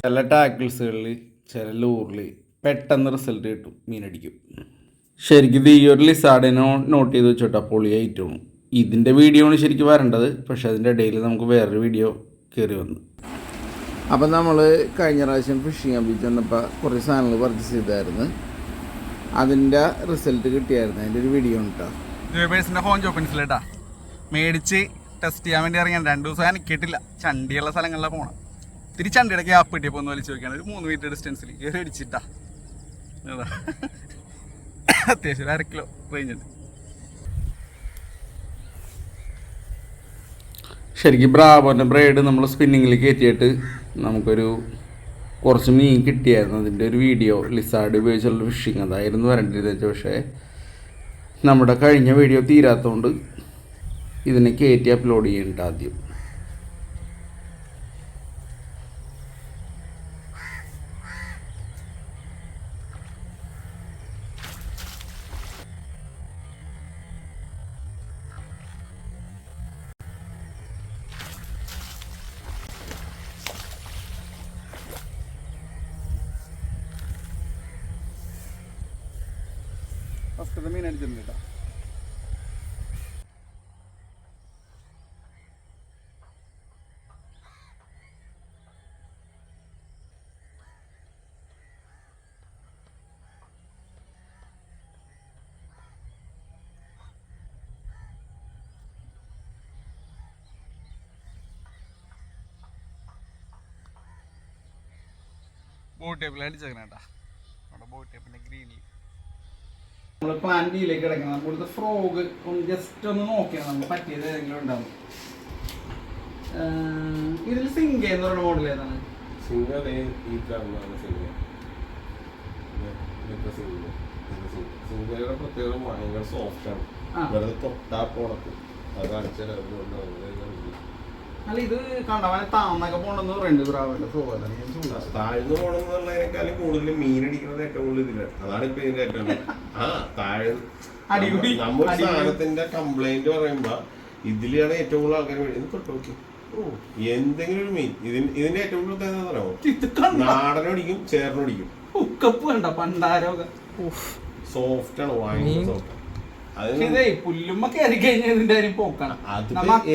ചില ടാക്കിൾസുകളിൽ ചില ലൂറിൽ പെട്ടെന്ന് റിസൾട്ട് കിട്ടും, മീനടിക്കും. ശരിക്കും ഇത് ഈ ഒരു ലിസാർഡിനെ നോട്ട് ചെയ്ത് വെച്ചോട്ടാ, പൊളിയായിട്ടാണ്. ഇതിൻ്റെ വീഡിയോ ആണ് ശരിക്കും വരേണ്ടത്, പക്ഷേ അതിൻ്റെ ഇടയിൽ നമുക്ക് വേറൊരു വീഡിയോ കയറി വന്നു. അപ്പം നമ്മൾ കഴിഞ്ഞ പ്രാവശ്യം ഫിഷിംഗ് ബീച്ച് വന്നപ്പോൾ കുറച്ച് സാധനങ്ങൾ പർച്ചേസ് ചെയ്തായിരുന്നു. അതിൻ്റെ റിസൾട്ട് കിട്ടിയായിരുന്നു. അതിൻ്റെ ഒരു വീഡിയോ ഉണ്ട് കേട്ടോ. ജോബേഴ്സിൻ്റെ ഹോം ജോബിൻസിലേട്ടാ മേടിച്ച് ടെസ്റ്റ് ചെയ്യാൻ വേണ്ടി ഇറങ്ങിയാണ്. 2 ദിവസം എനിക്കിട്ടില്ല. ചണ്ടിയുള്ള സ്ഥലങ്ങളിലാണ് പോകണം. ഇത്തിരി ചണ്ടിയുടെ ഗ്യാപ്പ് കിട്ടിയപ്പോൾ ഒന്ന് വലിച്ചു നോക്കിയാണ്. ഒരു 3 മീറ്റർ ഡിസ്റ്റൻസിൽ കയറി അടിച്ചിട്ടാ. അതാ അത്യാവശ്യം 1/2 കിലോ റേഞ്ച് ഉണ്ട്. ശരിക്കും ബ്രാവോൻ്റെ ബ്രൈഡ് നമ്മൾ സ്പിന്നിങ്ങിൽ കയറ്റിയിട്ട് നമുക്കൊരു കുറച്ച് മീൻ കിട്ടിയായിരുന്നു. അതിൻ്റെ ഒരു വീഡിയോ ലിസാർഡ് ഉപയോഗിച്ചുള്ള ഫിഷിങ് അതായിരുന്നു വരേണ്ടിയിരുന്നത്. പക്ഷേ നമ്മുടെ കഴിഞ്ഞ വീഡിയോ തീരാത്തതുകൊണ്ട് ഇതിനെ കയറ്റി അപ്ലോഡ് ചെയ്യേണ്ട ആദ്യം. ഫസ്റ്റത്തെ മീൻ അടിച്ചിട്ടുണ്ട് കേട്ടോ. ബോട്ട് ടേപ്പിൽ അടിച്ചേക്കണേട്ടാ. നമ്മുടെ ബോട്ട് ടേപ്പിൻ്റെ ഗ്രീനിൽ നമ്മൾ പ്ലാൻ ബിയിലേക്ക് കിടക്കണം. നമ്മളിത് ഫ്രോഗ് ഒന്ന് ജസ്റ്റ് ഒന്ന് നോക്കിയാണ് നമുക്ക് പറ്റിയത് ഏതെങ്കിലും ഉണ്ടാവും. ഇതിൽ സിംഗ എന്ന് പറയുന്ന മോഡൽ ഏതാണ്? സിംഗയുടെ പ്രത്യേകം ഭയങ്കര സോഫ്റ്റ് ആണ്. വെറുതെ തൊട്ടാ പോണത്ത് അത് കാണിച്ചാൽ അല്ല ഇത് കണ്ടവൻ താന്നൊക്കെ പോണെന്ന് പറയുന്നുണ്ട്. ബ്രാവോന്റെ താഴ്ന്നു പോണെന്നുള്ളതിനേക്കാളും കൂടുതൽ മീനടിക്കുന്നത് ഏറ്റവും കൂടുതൽ ഇതിലാണ്. അതാണ് ഇപ്പൊ ഇതിന്റെ ഏറ്റവും നമ്മൾ സാധനത്തിന്റെ കംപ്ലൈന്റ് പറയുമ്പോ ഇതിലാണ് ഏറ്റവും കൂടുതൽ ആൾക്കാർ ഇത് തൊട്ടോക്കി എന്തെങ്കിലും ഒരു മീൻ ഇതിന്റെ ഏറ്റവും കൂടുതൽ എന്താ പറയുക, നാടനടിക്കും ചേർന്നടിക്കും. സോഫ്റ്റ് ആണ്, ഭയങ്കര സോഫ്റ്റ്. പുല്ലുമ്മ കയറി കഴിഞ്ഞാൽ ഇതിന്റെ കാര്യം പോക്കാണ്.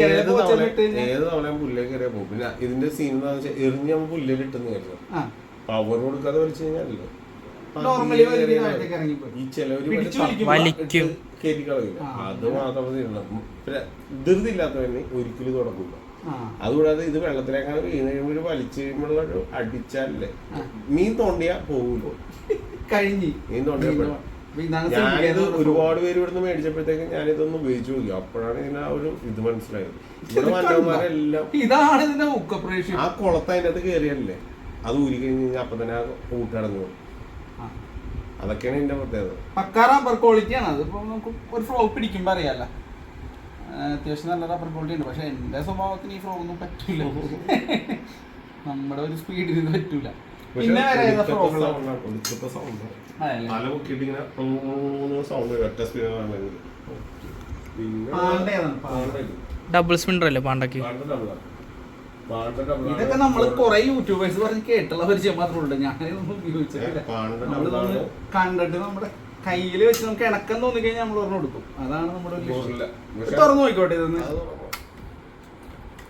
ഏത് തവണയും പുല്ലേ കയറിയാ പോകും. പിന്നെ ഇതിന്റെ സീൻ എന്താ വെച്ചാൽ എറിഞ്ഞ് നമ്മൾ പുല്ലിൽ ഇട്ടെന്ന് കരുതാം. പവർ കൊടുക്കാതെ വലിച്ചു കഴിഞ്ഞാലല്ലോ ഈ ചിലവര് കയറ്റി കളയില്ല. അത് മാത്രം പിന്നെ ധൃതിയില്ലാത്തവന് ഒരിക്കലും തുടങ്ങില്ല. അതുകൂടാതെ ഇത് വെള്ളത്തിലേക്കാണ് വീണ് കഴിയുമ്പോൾ ഒരു വലിച്ചു കഴിയുമ്പോഴുള്ള ഒരു അടിച്ചാലല്ലേ മീൻ തോണ്ടിയാ പോകൂലോ കഴിഞ്ഞ് മീൻ തോണ്ടിയാ. ഞാനിത് ഒരുപാട് പേര് ഇവിടുന്ന് മേടിച്ചപ്പോഴത്തേക്ക് ഞാനിതൊന്ന് ഉപയോഗിച്ച് നോക്കി. അപ്പോഴാണ് ഇതിന് ആ ഒരു ഇത് മനസ്സിലായത്. ഇവിടെ മറ്റവന്മാരെല്ലാം ആ കുളത്ത് അതിൻ്റെ അകത്ത് കയറിയല്ലേ അത് ഊരി കഴിഞ്ഞ് കഴിഞ്ഞാൽ അപ്പൊ തന്നെ ആ കൂട്ടടങ്ങും. അതൊക്കെയാണ് ഇതിന്റെ പ്രത്യേകത. പക്കാ റബ്ബർ ക്വാളിറ്റി ആണ്. അതിപ്പോ നമുക്ക് ഒരു ഫ്രോഗ് പിടിക്കുമ്പോ അറിയാലോ അത്യാവശ്യം നല്ല റബ്ബർ ക്വാളിറ്റി ഉണ്ട്. പക്ഷെ എന്റെ സ്വഭാവത്തിന് ഈ ഫ്രോഗ് ഒന്നും പറ്റൂല. നമ്മുടെ ഒരു സ്പീഡിൽ ഇത് പറ്റൂല. പിന്നെ ഡബിൾ സ്പിന്നർ അല്ലേ പാണ്ടക്ക്? ഇതൊക്കെ നമ്മൾ കുറെ യൂട്യൂബേഴ്സ് പറഞ്ഞ് കേട്ടുള്ള പരിചയം മാത്രമേ ഉള്ളൂ. ഞാനൊന്നും ഉപയോഗിച്ചിട്ടില്ല. കണ്ടിട്ട് നമ്മുടെ കയ്യിൽ വെച്ച് നമുക്ക് ഇണക്കം തോന്നി കഴിഞ്ഞാൽ നമ്മൾ പറഞ്ഞു കൊടുക്കും. അതാണ് നമ്മുടെ തുറന്നു നോക്കിക്കോട്ടെ. ഇതൊന്ന്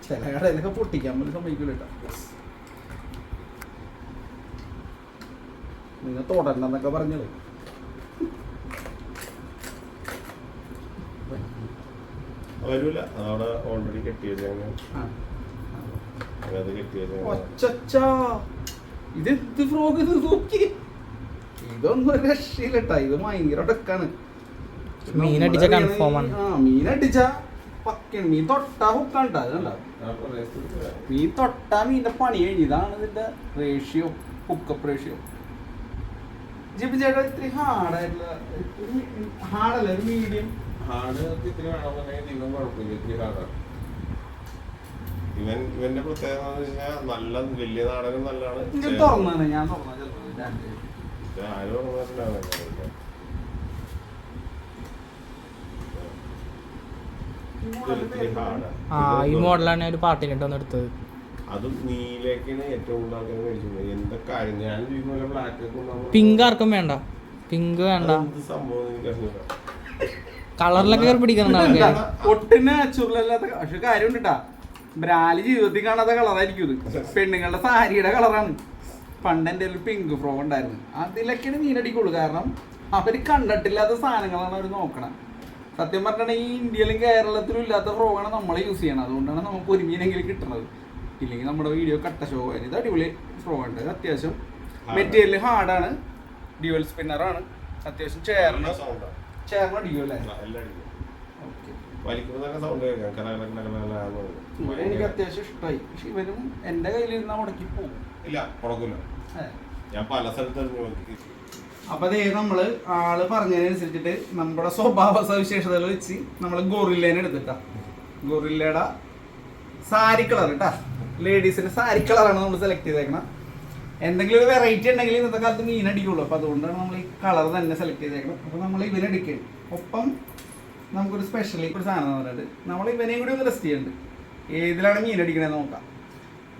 ചില കടയിലൊക്കെ പൊട്ടിക്കാൻ പോലും സമ്മതിക്കൂല കേട്ടോ. നിങ്ങൾ തുടരണമെന്നൊക്കെ പറഞ്ഞത് വരൂല. അതവിടെ ഓൾറെഡി കെട്ടിയത്. ഇത് ഫ്രോഗ് ഇത് നോക്കി. ഇതൊന്നും രക്ഷയില്ലട്ടാ. ഇത് ഭയങ്കര ഒടക്കാണ്. മീനടിച്ച കൺഫേം ആണ്. മീനടിച്ച പക്കാണ്. മീൻ തൊട്ടാ ഹുക്കാണ്. അത് കണ്ട മീൻ തൊട്ടാ മീനിന്റെ പണി കഴിഞ്ഞു. ഇതാണ് ഇതിന്റെ റേഷ്യോ, ഹുക്കപ്പ് റേഷ്യോ. ജിബി ചേട്ടാ ഇത്തിരി ഹാർഡായിട്ടുള്ള ഹാർഡല്ല, ഒരു മീഡിയം ഹാർഡ് ഇത്തിരി വേണമെന്നുണ്ടെങ്കിൽ ഇവൻ കുഴപ്പമില്ല. ഇത്തിരി ഹാർഡാണ് ഇവന്റെ പ്രത്യേകത എന്ന് വെച്ചാൽ നല്ല വലിയ നാടകം നല്ലതാണ്. തുറന്നാണ് ഞാൻ തുറന്നത്. ആരും തുറന്നിട്ടുണ്ടാവില്ല. ഈ മോഡലാണ് ഒരു പാട്ടിനിട്ടൊന്ന് എടുത്തത്. അതും നീലേക്കാണ് ഏറ്റവും കൂടുതൽ ആൾക്കാർ മേടിച്ചത്. എന്താ കാര്യം ഞാൻ ചോദിക്കുമ്പോൾ ബ്ലാക്ക് പിങ്ക് ആർക്കും വേണ്ട, പിങ്ക് വേണ്ട, സംഭവം എനിക്കറിയില്ല. കളറിലൊക്കെ കയറി പിടിക്കണം ആൾക്കാർ. ഒട്ടും നാച്ചുറൽ അല്ലാത്ത പക്ഷെ കാര്യമുണ്ട് കേട്ടാ. ബ്രാലി ജീവിതത്തിൽ കാണാത്ത കളറായിരിക്കും ഇത്. പെണ്ണുങ്ങളുടെ സാരിയുടെ കളറാണ്. പണ്ട് എൻ്റെ ഒരു പിങ്ക് ഫ്രോ ഉണ്ടായിരുന്നു, അതിലൊക്കെയാണ് മീനടിക്കുള്ളൂ. കാരണം അവർ കണ്ടിട്ടില്ലാത്ത സാധനങ്ങളാണ് അവർ നോക്കണം. സത്യം പറഞ്ഞിട്ടുണ്ടെങ്കിൽ ഈ ഇന്ത്യയിലും കേരളത്തിലും ഇല്ലാത്ത ഫ്രോഗാണ് നമ്മൾ യൂസ് ചെയ്യണം. അതുകൊണ്ടാണ് നമുക്ക് ഒരു മീനെങ്കിലും കിട്ടുന്നത്. ഇല്ലെങ്കിൽ നമ്മുടെ വീഡിയോ കട്ട ഷോ ആയിരുന്നു. ഇത് അടിപൊളി ഫ്രോ ഉണ്ട്. അത്യാവശ്യം മെറ്റീരിയൽ ഹാർഡാണ്, ഡ്യുവൽ സ്പിന്നറാണ്. അത്യാവശ്യം ചേർന്ന് അടിക്കും അല്ലേ? എനിക്ക് അത്യാവശ്യം ഇഷ്ടമായി. പക്ഷെ ഇവരും എൻ്റെ കയ്യിലിരുന്ന മുടക്കി പോകും. അപ്പൊ അതേ നമ്മള് ആള് പറഞ്ഞതിനനുസരിച്ചിട്ട് നമ്മുടെ സ്വഭാവ സവിശേഷതകൾ വെച്ച് നമ്മള് ഗൊറില്ലേനെ എടുത്തിട്ടാ. ഗൊറില്ലയുടെ സാരി കളർ കേട്ടാ, ലേഡീസിന്റെ സാരി കളറാണ് നമ്മൾ സെലക്ട് ചെയ്തേക്കണം. എന്തെങ്കിലും ഒരു വെറൈറ്റി ഉണ്ടെങ്കിൽ ഇന്നത്തെ കാലത്ത് മീൻ അടിക്കുള്ളൂ. അപ്പൊ അതുകൊണ്ടാണ് നമ്മൾ ഈ കളർ തന്നെ സെലക്ട് ചെയ്തേക്കണം. അപ്പൊ നമ്മൾ ഇവനെടുക്കണം. ഒപ്പം നമുക്കൊരു സ്പെഷ്യലി ഒരു സാധനം എന്ന് പറഞ്ഞിട്ട് നമ്മൾ ഇവനെയും കൂടി ഒന്ന് ടെസ്റ്റ് ചെയ്യുന്നുണ്ട്. ഏതിലാണ് മീൻ അടിക്കണേന്ന് നോക്കാം.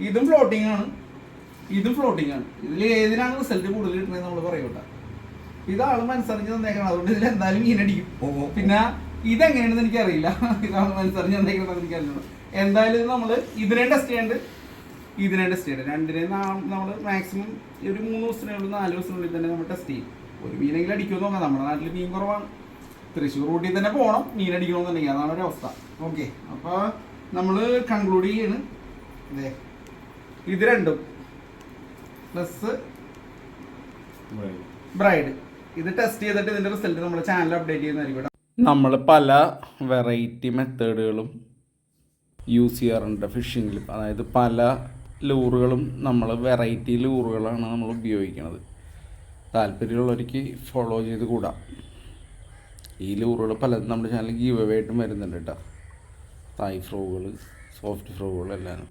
ഇതും ഫ്ലോട്ടിംഗ് ആണ്, ഇതും ഫ്ലോട്ടിംഗ് ആണ്. ഇതിൽ ഏതിനാണ് റിസൾട്ട് കൂടുതൽ കിട്ടുന്നത് നമ്മൾ പറയൂട്ടാ. ഇതാള് മനസ്സറിഞ്ഞ് തന്നേക്കണം. അതുകൊണ്ട് ഇതിൽ എന്തായാലും മീനടിക്കും. പിന്നെ ഇതെങ്ങനെയാണെന്ന് എനിക്കറിയില്ല. ഇതാണ് മനസ്സറിഞ്ഞ് തന്നേക്കണമെന്ന് എനിക്കറിയില്ല. എന്തായാലും നമ്മൾ ഇതിനെ ടെസ്റ്റ് ചെയ്യേണ്ടത്, ഇതിനെ ടെസ്റ്റ് ചെയ്യേണ്ടത്. രണ്ടിനെയും നമ്മൾ മാക്സിമം ഒരു 3 ദിവസത്തിനുള്ളിൽ 4 ദിവസത്തിനുള്ളിൽ തന്നെ നമ്മൾ ടെസ്റ്റ് ചെയ്യും. ഒരു മീനെങ്കിലും അടിക്കുമെന്ന് നോക്കാം. നമ്മുടെ നാട്ടിൽ മീൻ കുറവാണ്. തൃശ്ശൂർ റൂട്ടിൽ തന്നെ പോകണം മീൻ അടിക്കണമെന്നുണ്ടെങ്കിൽ. അതാണ് ഒരു അവസ്ഥ. ഓക്കെ, അപ്പോൾ നമ്മൾ കൺക്ലൂഡ് ചെയ്യാണ്. അതെ, ഇത് രണ്ടും പ്ലസ് ബ്രൈഡ് ഇത് ടെസ്റ്റ് ചെയ്തിട്ട് ഇതിൻ്റെ റിസൾട്ട് നമ്മുടെ ചാനൽ അപ്ഡേറ്റ് ചെയ്യുന്നതായിരിക്കും. നമ്മൾ പല വെറൈറ്റി മെത്തേഡുകളും യൂസ് ചെയ്യാറുണ്ട് ഫിഷിങ്ങിൽ. അതായത് പല ലൂറുകളും നമ്മൾ വെറൈറ്റി ലൂറുകളാണ് നമ്മൾ ഉപയോഗിക്കുന്നത്. താല്പര്യമുള്ളവർക്ക് ഫോളോ ചെയ്ത് കൂടാം. ഈ ലൂറുകൾ പലതും നമ്മുടെ ചാനലിൽ ഗീവ് അവേ ആയിട്ടും വരുന്നുണ്ട് കേട്ടോ. തായ് ഫ്രോകൾ, സോഫ്റ്റ് ഫ്രോകൾ എല്ലാം.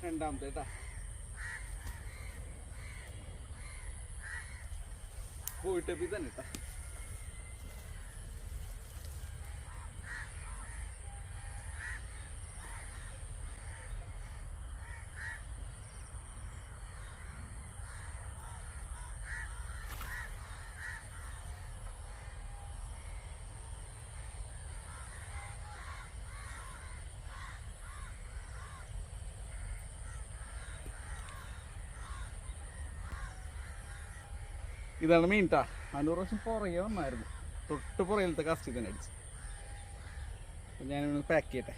രണ്ടാമത്തെ കേട്ടാ പോയിട്ട് തന്നെ കേട്ടാ. ഇതാണ് മീൻ ട്ടാ. 500 പ്രാവശ്യം പുറകെ വന്നായിരുന്നു. തൊട്ട് പുറകിലത്തെ കാസ്റ്റ് തന്നെ അടിച്ച്. ഞാനിവിടെ പാക്ക് ചെയ്യട്ടെ.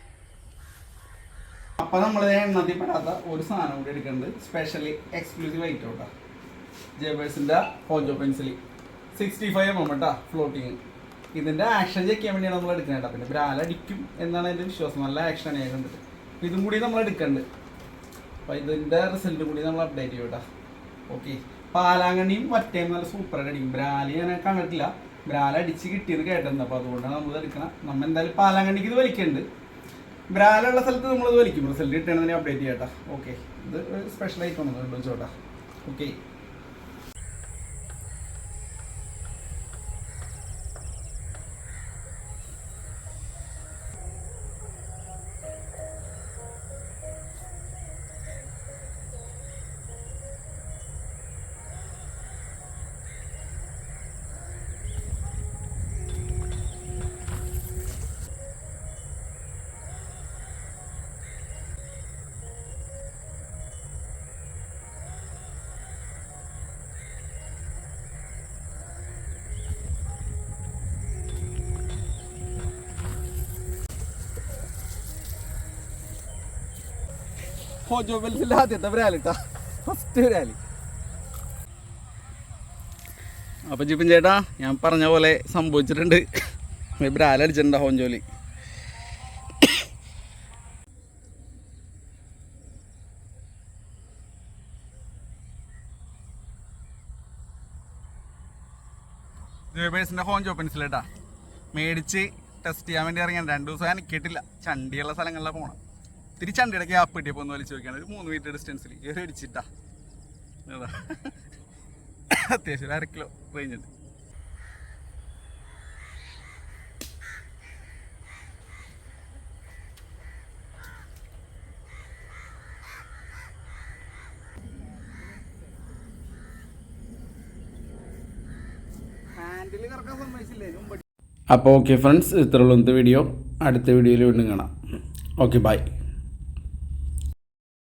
അപ്പം നമ്മൾ എണ്ണത്തിൽ പെടാത്ത ഒരു സാധനം കൂടി എടുക്കുന്നുണ്ട്. സ്പെഷ്യലി എക്സ്ക്ലൂസീവ് ഐറ്റം കേട്ടോ. ജേബേഴ്സിൻ്റെ ഹോജോ പെൻസിൽ 65mm കേട്ടോ, ഫ്ലോട്ടിങ്. ഇതിൻ്റെ ആക്ഷൻ ചെക്ക് ചെയ്യാൻ വേണ്ടിയാണ് നമ്മൾ എടുക്കുന്നത് കേട്ടോ. പിന്നെ ബ്രാലടിക്കും എന്നാണ് എൻ്റെ വിശ്വാസം. നല്ല ആക്ഷനാണ് ഞാൻ കണ്ടിട്ട്. ഇതും കൂടി നമ്മൾ എടുക്കുന്നുണ്ട്. അപ്പോൾ ഇതിൻ്റെ റിസൾട്ടും കൂടി നമ്മൾ അപ്ഡേറ്റ് ചെയ്യും കേട്ടോ. ഓക്കെ, പാലാങ്കണ്ണിയും വറ്റയും നല്ല സൂപ്പറായിട്ട് അടിക്കും. ബ്രാലി ഞാൻ കണ്ടിട്ടില്ല, ബ്രാല അടിച്ച് കിട്ടിയത് കേട്ടിട്ടുണ്ട്. അപ്പോൾ അതുകൊണ്ടാണ് നമ്മൾ എടുക്കണം. നമ്മൾ എന്തായാലും പാലാങ്കണ്ണിക്ക് ഇത് വലിക്കുന്നുണ്ട്. ബ്രാലുള്ള സ്ഥലത്ത് നമ്മളിത് വലിക്കും. റിസൾട്ട് കിട്ടണമെന്ന് അപ്ഡേറ്റ് ചെയ്യാം കേട്ടോ. ഓക്കെ, ഇത് സ്പെഷ്യൽ ആയിട്ട് വന്നു ചോട്ടാ. ഓക്കെ, ഹോജോ പെൻസിൽ ആദ്യത്തെ ബ്രാലിട്ടാ, ഫസ്റ്റ് ബ്രാലി. അപ്പം ജിപ്പിൻ ചേട്ടാ, ഞാൻ പറഞ്ഞ പോലെ സംഭവിച്ചിട്ടുണ്ട്. ബ്രാല അടിച്ചിട്ടുണ്ടോ ഹോഞ്ചോലി? ജോയ്ബേഴ്സിൻ്റെ ഹോം ജോ പെൻസിലേട്ടാ മേടിച്ച് ടെസ്റ്റ് ചെയ്യാൻ വേണ്ടി ഇറങ്ങിയാണ്. 2 ദിവസം ഞാൻ നിൽക്കിയിട്ടില്ല. ചണ്ടിയുള്ള സ്ഥലങ്ങളിലാണ് പോകണം. ഇത്തിരി ചണ്ടിയുടെ ഗ്യാപ്പ് കിട്ടിയപ്പോൾ ഒന്ന് വലിച്ച് നോക്കിയാണ്. ഒരു 3 മീറ്റർ ഡിസ്റ്റൻസിൽ ഏറെ അടിച്ചിട്ടാ. അതാ അത്യാവശ്യം 1/2 കിലോ റേഞ്ച് ഉണ്ട്. ഹാൻഡിൽ കറക്കാൻ സമ്മതിച്ചില്ലേ മുമ്പ്. അപ്പോൾ ഓക്കെ ഫ്രണ്ട്സ്, ഇത്രയുള്ള വീഡിയോ. അടുത്ത വീഡിയോയിൽ വീണ്ടും കാണാം. Okay bye.